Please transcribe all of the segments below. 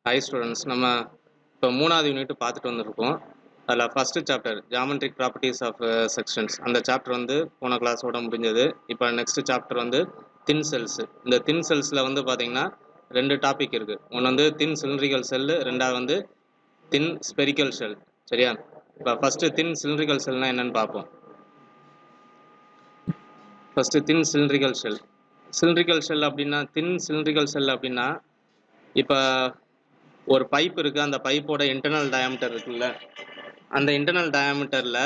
Hi students, நம்ம இப்போ 3வது யூனிட் பார்த்துட்டு வந்திருக்கோம். அதில் first chapter geometric properties of sections, அந்த சாப்டர் வந்து போன கிளாஸோட முடிஞ்சது. இப்போ நெக்ஸ்ட் சாப்டர் வந்து தின் செல்ஸ். இந்த தின் செல்ஸில் வந்து பார்த்தீங்கன்னா 2 டாபிக் இருக்குது. ஒன்று வந்து தின் சிலிண்ட்ரிகல் செல்லு, ரெண்டாவது வந்து தின் ஸ்பெரிக்கல் செல். சரியா? இப்போ ஃபஸ்ட்டு தின் சிலிண்ட்ரிகல் செல்னால் என்னென்னு பார்ப்போம். ஃபஸ்ட்டு தின் சிலிண்ட்ரிகல் செல். சிலிண்ட்ரிகல் செல் அப்படின்னா, தின் சிலிண்ட்ரிகல் செல் அப்படின்னா, இப்போ ஒரு பைப் இருக்குது, அந்த பைப்போட இன்டர்னல் டயாமீட்டர் இருக்குல்ல, அந்த இன்டர்னல் டயாமீட்டரில்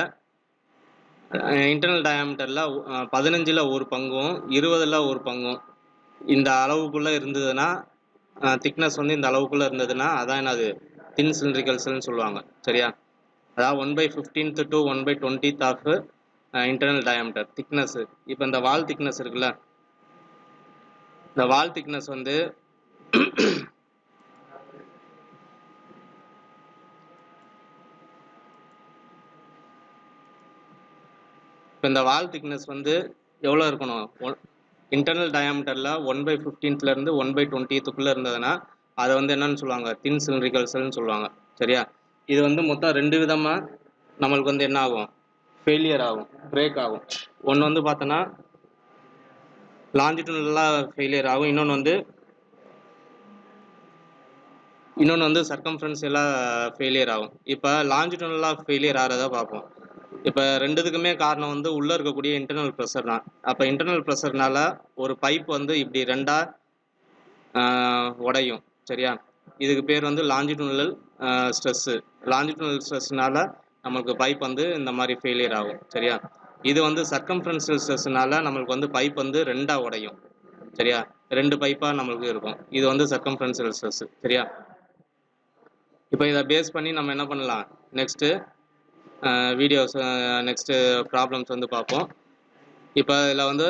15ல் ஒரு பங்கும் 20ல் ஒரு பங்கும் இந்த அளவுக்குள்ளே இருந்ததுன்னா, திக்னஸ் வந்து இந்த அளவுக்குள்ளே இருந்ததுன்னா அதான் என்னது தின் சிலிண்ட்ரிகல் செல்னு சொல்லுவாங்க. சரியா? அதாவது 1/15th to 1/20th of internal diameter thickness. இப்போ இந்த வால் திக்னஸ் இருக்குல்ல, இந்த வால் திக்னஸ் வந்து இப்போ இந்த வால் திக்னஸ் வந்து எவ்வளோ இருக்கணும்? இன்டர்னல் டயாமீட்டரில் 1/15லேருந்து 1/20க்குள்ளே இருந்ததுன்னா அதை வந்து என்னன்னு சொல்லுவாங்க? தின் சிலிண்ட்ரிகல் செல்னு சொல்லுவாங்க. சரியா? இது வந்து மொத்தம் 2 விதமாக நம்மளுக்கு வந்து என்ன ஆகும்? ஃபெயிலியர் ஆகும், பிரேக் ஆகும். ஒன்று வந்து பார்த்தோன்னா லாஞ்சிடியூனலாக ஃபெயிலியர் ஆகும், இன்னொன்று வந்து சர்க்கம்ஃபரன்ஷியலாக ஃபெயிலியர் ஆகும். இப்போ லாஞ்சிடியூனலாக ஃபெயிலியர் ஆகிறத பார்ப்போம். இப்போ ரெண்டுத்துக்குமே காரணம் வந்து உள்ளே இருக்கக்கூடிய இன்டர்னல் ப்ரெஷர் தான். அப்போ இன்டர்னல் ப்ரெஷர்னால ஒரு பைப் வந்து இப்படி ரெண்டாக உடையும். சரியா? இதுக்கு பேர் வந்து லாஞ்சிடியூனல் ஸ்ட்ரெஸ்ஸு. லாஞ்சிடியூனல் ஸ்ட்ரெஸ்னால நம்மளுக்கு பைப் வந்து இந்த மாதிரி ஃபெயிலியர் ஆகும். சரியா? இது வந்து சர்க்கம்ஃபரன்ஷியல் ஸ்ட்ரெஸ்னால நம்மளுக்கு வந்து பைப் வந்து ரெண்டாக உடையும். சரியா? 2 பைப்பாக நம்மளுக்கு இருக்கும். இது வந்து சர்க்கம்ஃபரன்ஷியல் ஸ்ட்ரெஸ். சரியா? இப்போ இதை பேஸ் பண்ணி நம்ம என்ன பண்ணலாம்? நெக்ஸ்ட்டு வீடியோஸ், நெக்ஸ்ட்டு ப்ராப்ளம்ஸ் வந்து பார்ப்போம். இப்போ இதில் வந்து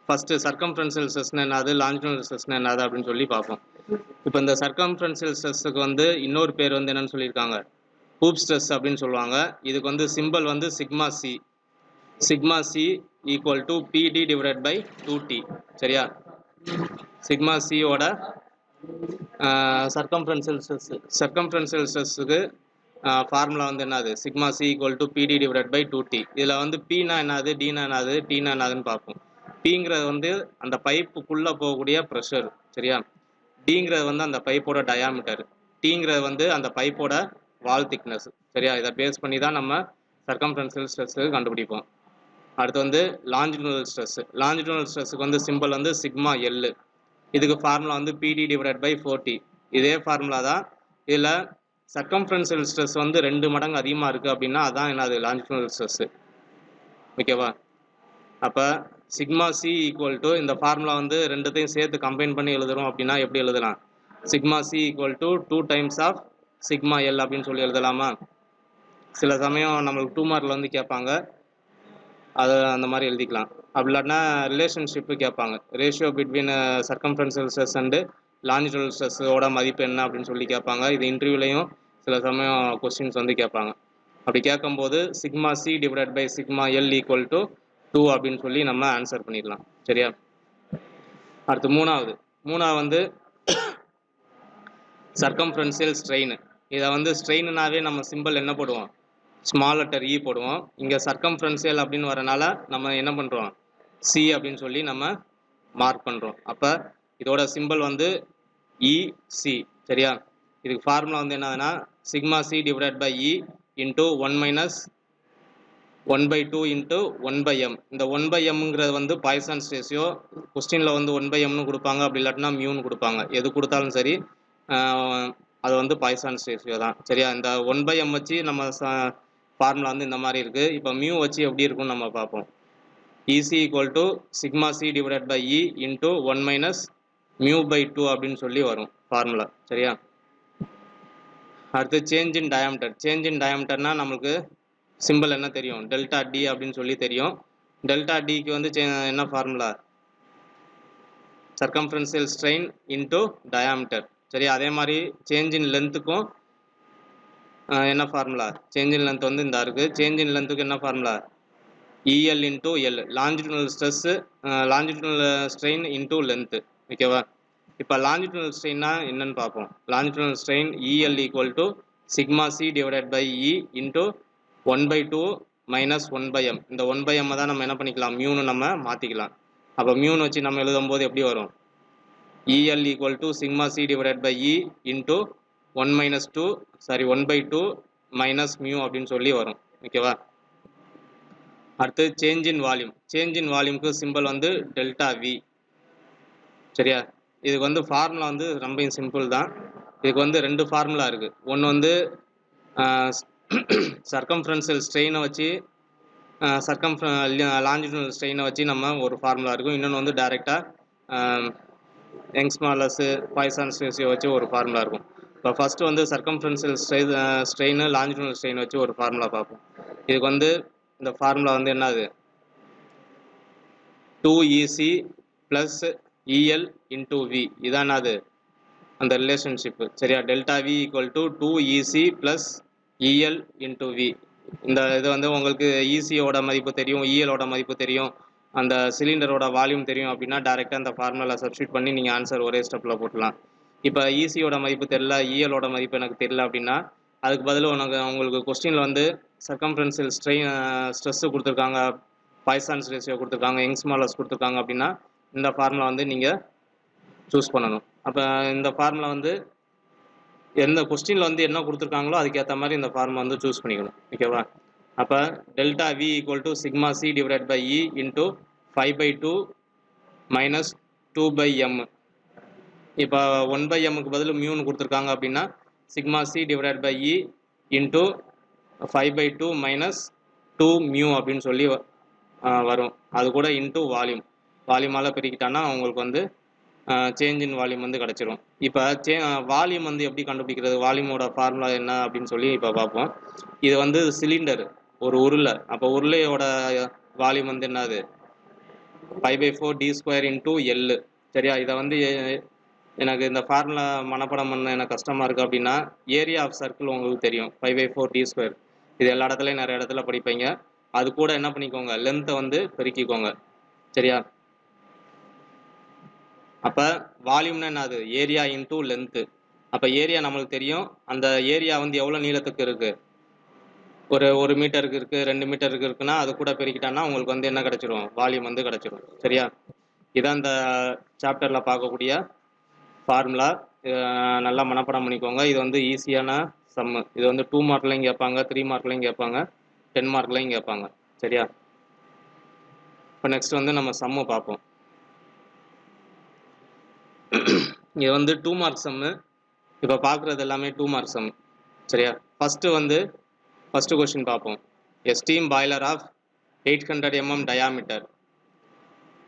ஃபஸ்ட்டு சர்க்கம்ஃபரன்ஷியல் ஸ்ட்ரெஸ்னா என்னது, லாஞ்சிடியூனல் ஸ்ட்ரெஸ்னா என்னது அப்படின்னு சொல்லி பார்ப்போம். இப்போ இந்த சர்க்கம்ஃபரன்ஷியல் ஸ்ட்ரெஸ்ஸுக்கு வந்து இன்னொரு பேர் வந்து என்னன்னு சொல்லியிருக்காங்க? ஹூப் ஸ்ட்ரெஸ் அப்படின்னு சொல்லுவாங்க. இதுக்கு வந்து சிம்பிள் வந்து sigma C. Sigma C equal to பிடி டிவைடட் பை 2டி. சரியா? சிக்மா சியோட சர்க்கம்ஃபரன்ஷியல் ஸ்ட்ரெஸ்ஸுக்கு ஃபார்முலா வந்து என்னது? சிக்மா சி ஈக்குவல் டு பிடி டிவைடட் பை 2டி. இதில் வந்து பினா என்னது, டினா என்னது, டீனா என்னதுன்னு பார்ப்போம். பிங்கிறது வந்து அந்த பைப்புக்குள்ளே போகக்கூடிய ப்ரெஷர். சரியா? டிங்கிறது வந்து அந்த பைப்போட டயாமீட்டர். டீங்கிறது வந்து அந்த பைப்போட வால் திக்னஸ். சரியா? இதை பேஸ் பண்ணி தான் நம்ம சர்க்கம்ஃபரன்ஷியல் ஸ்ட்ரெஸ்ஸுக்கு கண்டுபிடிப்போம். அடுத்து வந்து லாஞ்சிடியூனல் ஸ்ட்ரெஸ். லாஞ்சிடியூனல் ஸ்ட்ரெஸ்ஸுக்கு வந்து சிம்பிள் வந்து சிக்மா எல். இதுக்கு ஃபார்முலா வந்து பிடி டிவைடட் பை 4டி. இதே ஃபார்முலா தான். இதில் சர்க்கம்ஃபரன்ஷியல் ஸ்ட்ரெஸ் வந்து 2 மடங்கு அதிகமாக இருக்குது அப்படின்னா அதான் என்னது? Longitudinal stress. ஓகேவா? அப்போ சிக்மா சி ஈக்குவல் டு இந்த ஃபார்முலா வந்து ரெண்டுத்தையும் சேர்த்து கம்பைன் பண்ணி எழுதுகிறோம் அப்படின்னா எப்படி எழுதலாம்? Sigma C equal to 2 times of sigma L அப்படின்னு சொல்லி எழுதலாமா? சில சமயம் நம்மளுக்கு 2 மார்க்கில் வந்து கேட்பாங்க, அதை அந்த மாதிரி எழுதிக்கலாம். அப்படி இல்லாட்டினா ரிலேஷன்ஷிப்பு கேட்பாங்க. Ratio between circumferential stress and longitudinal ஸ்ட்ரெஸ்ஸோட மதிப்பு என்ன அப்படின்னு சொல்லி கேட்பாங்க. இது இன்டர்வியூலையும் சில சமயம் கொஸ்டின்ஸ் வந்து கேட்பாங்க. அப்படி கேட்கும்போது sigma C divided by sigma L equal to 2 அப்படின்னு சொல்லி நம்ம ஆன்சர் பண்ணிடலாம். சரியா? அடுத்து மூணாவது வந்து சர்க்கம்ஃபரன்ஷியல் ஸ்ட்ரெயின். இதை வந்து ஸ்ட்ரெயின்னாவே நம்ம சிம்பிள் என்ன போடுவோம்? ஸ்மால் லெட்டர் இ போடுவோம். இங்கே சர்க்கம்ஃபரன்ஷியல் அப்படின்னு வரனால நம்ம என்ன பண்ணுறோம்? சி அப்படின்னு சொல்லி நம்ம மார்க் பண்ணுறோம். அப்போ இதோட சிம்பிள் வந்து இசி. சரியா? இதுக்கு ஃபார்முலா வந்து என்னதுன்னா sigma C divided by E into 1 - 1/2 into 1/m. இந்த 1/mங்கிறது வந்து பாய்சான்ஸ் ரேஷியோ. கொஸ்டினில் வந்து 1/mனு கொடுப்பாங்க, அப்படி இல்லாட்டினா மியூன்னு கொடுப்பாங்க. எது கொடுத்தாலும் சரி அது வந்து பாய்சான்ஸ் ரேஷியோ தான். சரியா? இந்த 1/m வச்சு நம்ம ஃபார்முலா வந்து இந்த மாதிரி இருக்குது. இப்போ மியூ வச்சு எப்படி இருக்குன்னு நம்ம பார்ப்போம். EC equal to sigma C divided by E into 1 - μ/2 அப்படின்னு சொல்லி வரும் ஃபார்முலா. சரியா? அடுத்து change in diameter. Change in டயாமீட்டர்னா நம்மளுக்கு சிம்பிள் என்ன தெரியும்? டெல்டா டி அப்படின்னு சொல்லி தெரியும். டெல்டா டிக்கு வந்து என்ன formula? Circumferential strain into diameter. சரியா? அதே மாதிரி சேஞ்ச் இன் லென்த்துக்கும் என்ன ஃபார்முலா? சேஞ்ச் இன் லென்த் வந்து இந்த இருக்குது. சேஞ்ச் இன் லென்த்துக்கு என்ன formula? EL into L. Longitudinal stress, longitudinal strain into length. ஓகேவா? இப்போ லாஞ்சிடியூனல் ஸ்ட்ரெயின்னா என்னன்னு பார்ப்போம். Longitudinal strain EL equal to sigma C divided by E into 1/2 minus 1/m. இந்த 1/m தான் நம்ம என்ன பண்ணிக்கலாம், மியூன்னு நம்ம மாற்றிக்கலாம். அப்போ மியூன்னு வச்சு நம்ம எழுதும்போது எப்படி வரும், EL equal to sigma C divided by E into 1/2 minus mu அப்படின்னு சொல்லி வரும். ஓகேவா. அடுத்து change in volume. Change in வால்யூமுக்கு சிம்பிள் வந்து டெல்டா வி. சரியா. இதுக்கு வந்து ஃபார்முலா வந்து ரொம்ப சிம்பிள் தான். இதுக்கு வந்து ரெண்டு ஃபார்முலா இருக்குது. ஒன்று வந்து சர்க்கம்ஃபரன்ஷியல் ஸ்ட்ரெயினை வச்சு லாஞ்சிடியூனல் ஸ்ட்ரெயினை வச்சு நம்ம ஒரு ஃபார்முலா இருக்கும். இன்னொன்று வந்து டைரெக்டாக யங்ஸ் மாடுலஸ் பாய்சான்ஸ் ரேஷியோ வச்சு ஒரு ஃபார்முலா இருக்கும். இப்போ ஃபஸ்ட்டு வந்து சர்க்கம்ஃபரன்ஷியல் ஸ்ட்ரெயின் லாஞ்சிடியூனல் ஸ்ட்ரெயின் வச்சு ஒரு ஃபார்முலா பார்ப்போம். இதுக்கு வந்து இந்த ஃபார்முலா வந்து என்னது, 2EC plus EL into we. இதான் அது அந்த ரிலேஷன்ஷிப்பு. சரியா. Delta V equal to 2EC plus EL into V. இந்த இது வந்து உங்களுக்கு ECயோட மதிப்பு தெரியும், ELோட மதிப்பு தெரியும், அந்த சிலிண்டரோட வால்யூம் தெரியும் அப்படின்னா டேரெக்டாக அந்த ஃபார்முலா சப்ஸ்டியூட் பண்ணி நீங்கள் ஆன்சர் ஒரே ஸ்டெப்பில் போட்டலாம். இப்போ ECயோட மதிப்பு தெரியல, ELோட மதிப்பு எனக்கு தெரியல அப்படின்னா அதுக்கு பதில் உங்களுக்கு கொஸ்டினில் வந்து சர்க்கம்ஃபரன்ஷியல் ஸ்ட்ரெஸ்ஸு கொடுத்துருக்காங்க, பாய்சான்ஸ் ரேஷியோ கொடுத்துருக்காங்க, யங்ஸ் மாடுலஸ் கொடுத்துருக்காங்க அப்படின்னா இந்த ஃபார்முலா வந்து நீங்கள் சூஸ் பண்ணணும். அப்போ இந்த ஃபார்முலா வந்து எந்த கொஸ்டினில் வந்து என்ன கொடுத்துருக்காங்களோ அதுக்கேற்ற மாதிரி இந்த ஃபார்முலா வந்து சூஸ் பண்ணிக்கணும். ஓகேவா. அப்போ delta V equal to sigma C divide by E into 5/2 minus 2/m. இப்போ 1/mக்கு பதில் மியூன்னு கொடுத்துருக்காங்க அப்படின்னா sigma C divide by E into 5/2 minus 2 mu அப்படின்னு சொல்லி வரும். அது கூட இன்ட்டு வால்யூமால் பெருக்கிட்டான்னா உங்களுக்கு வந்து சேஞ்ச் இன் வால்யூம் வந்து கிடச்சிரும். இப்போ வால்யூம் வந்து எப்படி கண்டுபிடிக்கிறது, வால்யூமோட ஃபார்முலா என்ன அப்படின்னு சொல்லி இப்போ பார்ப்போம். இது வந்து சிலிண்டர், ஒரு உருளை. அப்போ உருளையோட வால்யூம் வந்து என்னது, 5/4 d² இன்டூ எல். சரியா. இதை வந்து எனக்கு இந்த ஃபார்முலா மனப்பாடம் பண்ண எனக்கு கஷ்டமாக இருக்குது அப்படின்னா ஏரியா ஆஃப் சர்க்கிள் உங்களுக்கு தெரியும், 5/4 d². இது எல்லா இடத்துலையும் நிறைய இடத்துல படிப்பீங்க. அது கூட என்ன பண்ணிக்கோங்க, லென்த்தை வந்து பெருக்கிக்கோங்க. சரியா. அப்போ வால்யூம்னா என்னது, ஏரியா இன்டூ லென்த்து. அப்போ ஏரியா நம்மளுக்கு தெரியும், அந்த ஏரியா வந்து எவ்வளோ நீளத்துக்கு இருக்குது, ஒரு மீட்டருக்கு இருக்குது, 2 மீட்டருக்கு இருக்குன்னா அது கூட பெருக்கிட்டான்னா உங்களுக்கு வந்து என்ன கிடச்சிரும், வால்யூம் வந்து கிடச்சிரும். சரியா. இதான் இந்த சாப்டரில் பார்க்கக்கூடிய ஃபார்முலா. நல்லா மனப்பாடம் பண்ணிக்கோங்க. இது வந்து ஈஸியான சம்மு. இது வந்து 2 மார்க்லையும் கேட்பாங்க, 3 மார்க்லையும் கேட்பாங்க, 10 மார்க்லையும் கேட்பாங்க. சரியா. இப்போ நெக்ஸ்ட் வந்து நம்ம சம்மு பார்ப்போம். இது வந்து 2 மார்க் சம்மு. இப்போ பார்க்குறது எல்லாமே 2 மார்க் சம். சரியா. ஃபஸ்ட்டு கொஸ்டின் பார்ப்போம். A steam boiler of 800 mm diameter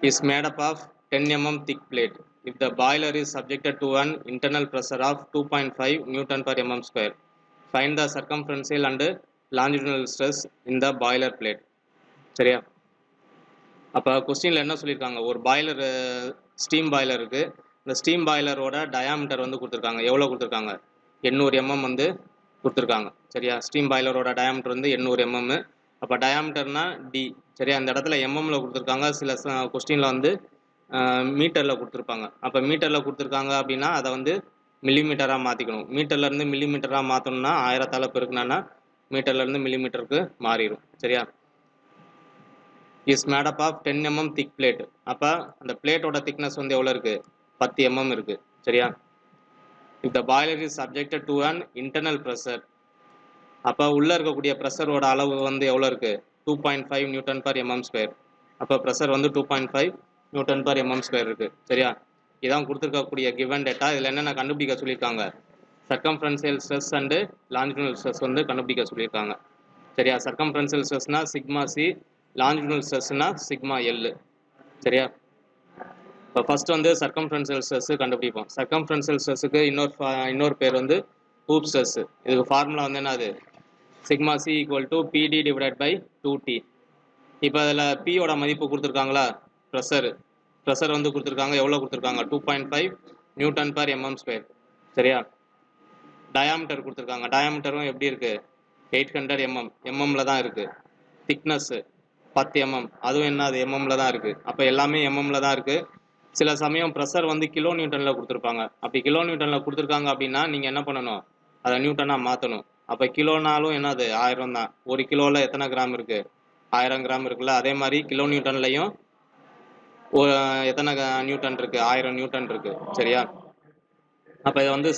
is made up of 10 mm thick plate. If the boiler is subjected to an internal pressure of 2.5 Newton per mm square, find the circumferential and longitudinal stress in the boiler plate. சரியா. அப்போ கொஸ்டினில் என்ன சொல்லியிருக்காங்க, ஒரு boiler, steam boiler இருக்குது. இந்த steam பாய்லரோட diameter வந்து கொடுத்துருக்காங்க. எவ்வளோ கொடுத்துருக்காங்க, 800 mm வந்து கொடுத்துருக்காங்க. சரியா. ஸ்டீம் பாய்லரோட டயாமீட்டர் வந்து 800 mm. அப்போ டயாமீட்டர்னா டி. சரியா. அந்த இடத்துல எம்எம்மில் கொடுத்துருக்காங்க. சில கொஸ்டினில் வந்து மீட்டரில் கொடுத்துருப்பாங்க. அப்போ மீட்டரில் கொடுத்துருக்காங்க அப்படின்னா அதை வந்து மில்லிமீட்டராக மாற்றிக்கணும். மீட்டர்லேருந்து மில்லிமீட்டராக மாற்றணும்னா 1000ஆல் பெருக்குனா மீட்டர்லேருந்து மில்லிமீட்டருக்கு மாறிடும். சரியா. Is made up of 10 mm thick plate. அப்போ அந்த பிளேட்டோட திக்னஸ் வந்து எவ்வளோ இருக்குது, 10 mm இருக்குது. சரியா. If the boiler is subjected to an internal pressure, அப்போ உள்ளே இருக்கக்கூடிய ப்ரெஷரோட அளவு வந்து எவ்வளோ இருக்குது, 2.5 Newton per mm square. அப்போ ப்ரெஷர் வந்து 2.5 Newton per mm square இருக்குது. சரியா. இதான் கொடுத்துருக்கக்கூடிய கிவன் டேட்டா. இதில் என்னென்ன கண்டுபிடிக்க சொல்லியிருக்காங்க, circumferential stress and longitudinal stress வந்து கண்டுபிடிக்க சொல்லியிருக்காங்க. சரியா. சர்க்கம்ஃபரன்ஷியல் ஸ்ட்ரெஸ்னா சிக்மா சி, லாஞ்சிடியூனல் ஸ்ட்ரெஸ்னா சிக்மா எல். சரியா. இப்போ ஃபஸ்ட்டு வந்து சர்க்கம்ஃபரன்ஷியல் ஸ்ட்ரெஸ்ஸு கண்டுபிடிப்போம். சர்க்கம்ஃபரன்ஷியல் ஸ்ட்ரெஸ்ஸுக்கு இன்னொரு பேர் வந்து ஹூப் ஸ்ட்ரெஸ்ஸு. இதுக்கு ஃபார்முலா வந்து என்னது, sigma C equal to PD divide by 2t. இப்போ அதில் பியோட மதிப்பு கொடுத்துருக்காங்களா, ப்ரெஷர் வந்து கொடுத்துருக்காங்க. எவ்வளோ கொடுத்துருக்காங்க, 2.5 Newton per mm square. சரியா. டயாமீட்டர் கொடுத்துருக்காங்க. டயாமீட்டரும் எப்படி இருக்குது, 800 mm, எம்எம்மில் தான் இருக்குது. திக்னஸ்ஸு 10 mm, அதுவும் என்னது எம்எம்மில் தான் இருக்குது. அப்போ எல்லாமே எம்எம்மில் தான் இருக்குது. சில சமயம் ப்ரெஷர் வந்து கிலோ நியூட்டனில் கொடுத்துருப்பாங்க. அப்படி கிலோ நியூட்டனில் கொடுத்துருக்காங்க அப்படின்னா நீங்கள் என்ன பண்ணணும், அதை நியூட்டனாக மாற்றணும். அப்போ கிலோனாலும் என்னது 1000 தான். ஒரு கிலோவில் எத்தனை கிராம் இருக்குது, 1000 கிராம் இருக்குல்ல. அதே மாதிரி கிலோ நியூட்டன்லையும் எத்தனை நியூட்டன் இருக்குது, 1000 நியூட்டன் இருக்குது. சரியா? அப்போ இதை வந்து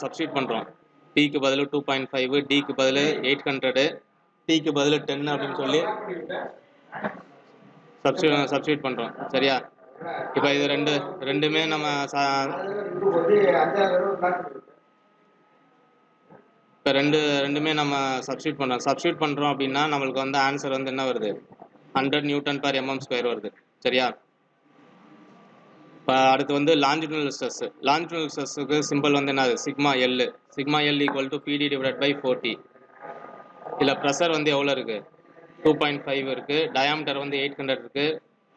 சப்ஸ்டியூட் பண்ணுறோம். டிக்கு பதில் 2.5, டிக்கு பதில் 800, டிக்கு பதில் 10 அப்படின்னு சொல்லி சப்ஸ்டியூட் பண்ணுறோம். சரியா? இப்போ இது ரெண்டுமே நம்ம இப்போ ரெண்டுமே நம்ம சப்ஸ்டியூட் பண்ணுறோம் அப்படின்னா நம்மளுக்கு வந்து ஆன்சர் வந்து என்ன வருது, 100 நியூட்டன் பர் mm ஸ்கொயர் வருது. சரியா? இப்போ அடுத்து வந்து லாஞ்சிடியூனல் ஸ்ட்ரெஸ். லாஞ்சிடியூனல் ஸ்ட்ரெஸ்ஸுக்கு சிம்பிள் வந்து என்னது, sigma L. Sigma L equal to PD divide by 4T. இதில் ப்ரெஷர் வந்து எவ்வளோ இருக்குது, 2.5 இருக்குது. டயாமீட்டர் வந்து 800 இருக்குது.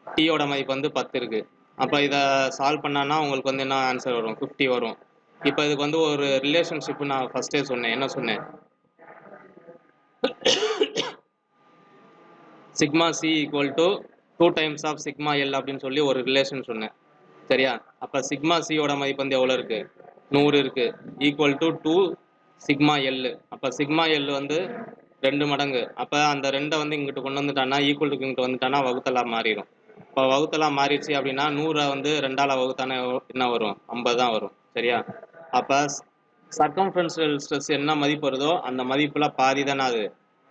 டீயோட மதிப்பு வந்து 10 இருக்குது. அப்போ இதை சால்வ் பண்ணான்னா உங்களுக்கு வந்து என்ன ஆன்சர் வரும், 50 வரும். இப்போ இதுக்கு வந்து ஒரு ரிலேஷன்ஷிப் நான் ஃபஸ்ட்டே சொன்னேன். என்ன சொன்னேன், sigma C equal to 2 times of sigma L அப்படின்னு சொல்லி ஒரு ரிலேஷன் சொன்னேன். சரியா? அப்போ சிக்மா சியோட மதிப்பு வந்து எவ்வளோ இருக்குது, 100 இருக்குது. Equal to 2 sigma L. அப்போ சிக்மா எல் வந்து 2 மடங்கு. அப்போ அந்த 2 வந்து இங்கிட்டு கொண்டு வந்துட்டானா, ஈக்குவல் டு இங்கிட்டு வந்துட்டானா வகுத்தலாக மாறிடும். இப்போ வகுத்தலாக மாறிடுச்சு அப்படின்னா 100 வந்து 2ஆல் வகுத்தானே என்ன வரும், 50 தான் வரும். சரியா? அப்போ சர்க்கம்ஃபரன்ஷியல் ஸ்ட்ரெஸ் என்ன மதிப்பு வருதோ அந்த மதிப்பில் பாதி தானே அது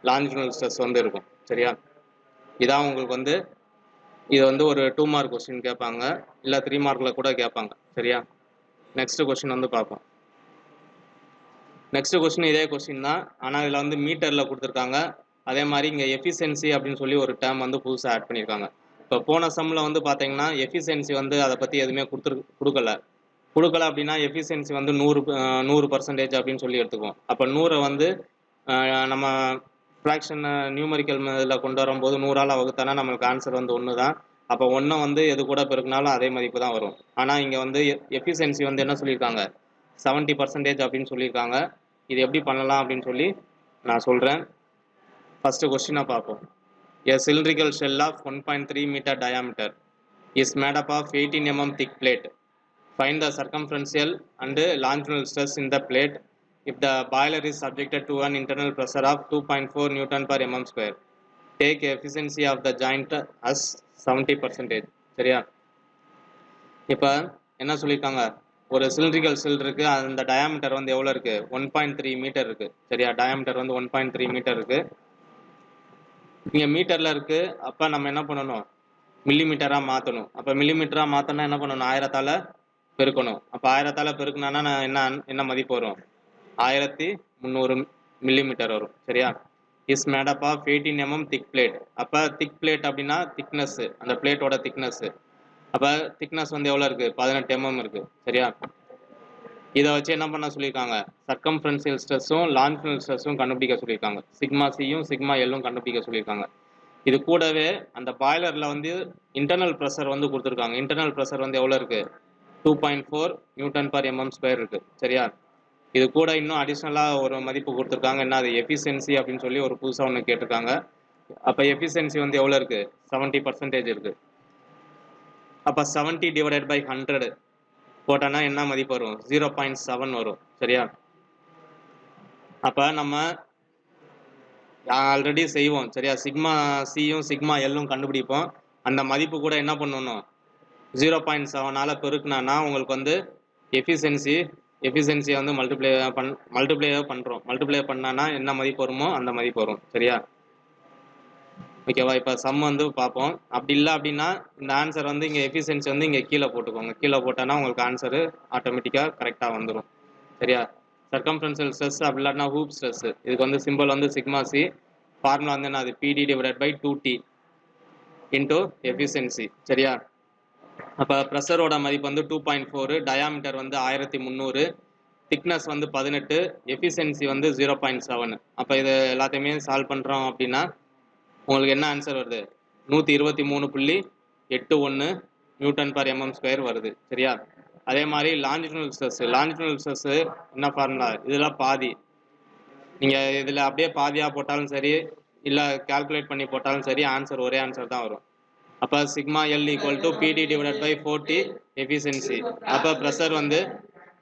லாஞ்சிடியூனல் ஸ்ட்ரெஸ் வந்து இருக்கும். சரியா? இதான் உங்களுக்கு வந்து இது வந்து ஒரு 2 மார்க் கொஸ்டின் கேட்பாங்க, இல்லை 3 மார்க்கில் கூட கேட்பாங்க. சரியா? நெக்ஸ்ட் கொஸ்டின் வந்து பார்ப்போம். நெக்ஸ்ட் கொஸ்டின் இதே கொஸ்டின் தான், ஆனால் இதில் வந்து மீட்டரில் கொடுத்துருக்காங்க. அதே மாதிரி இங்கே எஃபிஷியன்சி அப்படின்னு சொல்லி ஒரு டேர்ம் வந்து புதுசாக ஆட் பண்ணியிருக்காங்க. இப்போ போன சம்மில் வந்து பார்த்தீங்கன்னா எஃபிஷியன்சி வந்து அதை பற்றி எதுவுமே கொடுக்கல அப்படின்னா எஃபிஷியன்சி வந்து 100% அப்படின்னு சொல்லி எடுத்துக்குவோம். அப்போ 100 வந்து நம்ம ஃப்ராக்ஷன் நியூமரிக்கல் இதில் கொண்டு வரும்போது 100ஆல் வகுத்தானா நம்மளுக்கு ஆன்சர் வந்து 1 தான். அப்போ 1 வந்து எது கூட பெருக்கினாலும் அதே மதிப்பு தான் வரும். ஆனால் இங்கே வந்து எஃபிஷியன்சி வந்து என்ன சொல்லியிருக்காங்க, 70% அப்படின்னு சொல்லியிருக்காங்க. இது எப்படி பண்ணலாம் அப்படின்னு சொல்லி நான் சொல்கிறேன். ஃபஸ்ட்டு கொஸ்டினை பார்ப்போம். A cylindrical shell of 1.3 meter diameter is made up of 18 mm thick plate. Find the circumferential and longitudinal stress in the plate if the boiler is subjected to an internal pressure of 2.4 Newton per mm square. Take efficiency of the joint as 70%. சரியா? இப்போ என்ன சொல்லியிருக்காங்க, ஒரு cylindrical shell இருக்குது. அந்த diameter வந்து எவ்வளோ இருக்குது, 1.3 மீட்டர் இருக்குது. சரியா? டயாமீட்டர் வந்து 1.3 மீட்டர் இருக்குது. இங்கே மீட்டரில் இருக்குது. அப்போ நம்ம என்ன பண்ணணும், மில்லிமீட்டராக மாற்றணும். அப்போ மில்லிமீட்டராக மாற்றணும்னா என்ன பண்ணணும், 1000ஆல் பெருக்கணும். அப்போ 1000ஆல் பெருக்குனானா என்ன மதிப்பு வரும், 1300 மில்லிமீட்டர் வரும். சரியா? Is made up of 18 mm thick plate. அப்போ திக் பிளேட் அப்படின்னா திக்னஸ்ஸு, அந்த பிளேட்டோட திக்னஸ்ஸு. அப்போ திக்னஸ் வந்து எவ்வளோ இருக்குது, 18 mm இருக்குது. சரியா? இதை வச்சு என்ன பண்ண சொல்லியிருக்காங்க, சர்க்கம்ஃபரன்ஷியல் ஸ்ட்ரெஸ்ஸும் லாஞ்சிடியூனல் ஸ்ட்ரெஸ்ஸும் கண்டுபிடிக்க சொல்லியிருக்காங்க. சிக்மா சியும் சிக்மா எல்லும் கண்டுபிடிக்க சொல்லியிருக்காங்க. இது கூடவே அந்த பாய்லரில் வந்து இன்டர்னல் ப்ரெஷர் வந்து கொடுத்துருக்காங்க. இன்டர்னல் ப்ரெஷர் வந்து எவ்வளோ இருக்குது, 2.4 நியூட்டன் பர் mm ஸ்கொயர் இருக்குது. சரியா? இது கூட இன்னும் அடிஷ்னலாக ஒரு மதிப்பு கொடுத்துருக்காங்க. என்ன அது, எஃபிஷியன்சி அப்படின்னு சொல்லி ஒரு புதுசாக ஒன்று கேட்டிருக்காங்க. அப்போ எஃபிஷியன்சி வந்து எவ்வளோ இருக்குது, 70% இருக்குது. அப்போ 70 டிவைடட் பை 100 போட்டோன்னா என்ன மதிப்பு வரும், 0.7 வரும். சரியா? அப்போ நம்ம ஆல்ரெடி செய்வோம். சரியா? சிக்மா சியும் சிக்மா எல்லும் கண்டுபிடிப்போம். அந்த மதிப்பு கூட என்ன பண்ணணும், 0.7ஆல் பெருக்குனானா உங்களுக்கு வந்து எஃபிஷியன்சியை வந்து மல்டிப்ளை பண்ணுறோம். மல்டிப்ளை பண்ணானா என்ன மதிப்பு வருமோ அந்த மதிப்பு வரும். சரியா? ஓகேவா? இப்போ சம் வந்து பார்ப்போம். அப்படி இல்லை அப்படின்னா இந்த ஆன்சர் வந்து இங்கே எஃபிஷியன்சி வந்து இங்கே கீழே போட்டுக்கோங்க. கீழே போட்டோன்னா உங்களுக்கு ஆன்சரு ஆட்டோமேட்டிக்காக கரெக்டாக வந்துடும். சரியா? சர்க்கம்ஃபரன்ஷியல் ஸ்ட்ரெஸ் அப்படி இல்லாட்டினா ஹூப் ஸ்ட்ரெஸ். இதுக்கு வந்து சிம்பிள் வந்து சிக்மா சி. ஃபார்முலா வந்து என்ன, அது பிடி divided by 2T into efficiency. சரியா? அப்போ ப்ரெஷரோட மதிப்பு வந்து 2.4, டயாமீட்டர் வந்து 1300, திக்னஸ் வந்து 18, எஃபிஷியன்சி வந்து 0.7. அப்போ இது எல்லாத்தையுமே சால்வ் பண்ணுறோம் அப்படின்னா உங்களுக்கு என்ன ஆன்சர் வருது, 123.81 நியூட்டன் பர் mm ஸ்கொயர் வருது. சரியா? அதே மாதிரி லாஞ்சிடியூனல் ஸ்ட்ரெஸ் என்ன ஃபார்முலா, இதெல்லாம் பாதி. நீங்கள் இதில் அப்படியே பாதியாக போட்டாலும் சரி, இல்லை கால்குலேட் பண்ணி போட்டாலும் சரி, ஆன்சர் ஒரே ஆன்சர் தான் வரும். அப்போ சிக்மா எல் ஈக்குவல் டு பிடி டிவைடட் பை 4T எஃபிஷியன்சி. அப்போ ப்ரெஷர் வந்து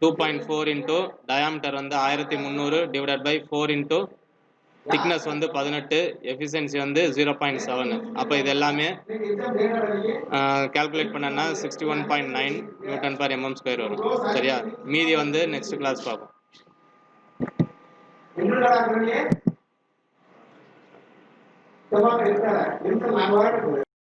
2.4 இன்ட்டு டயாமீட்டர் வந்து 1300 டிவைடட் பை 4 இன்ட்டு திக்னஸ் வந்து 18, எஃபிஷியன்சி வந்து 0.7. அப்போ இது எல்லாமே கால்குலேட் பண்ணனா 61.9 நியூட்டன் பர் mm ஸ்கொயர் வரும். சரியா? மீதி வந்து நெக்ஸ்ட் கிளாஸ் பார்ப்போம்.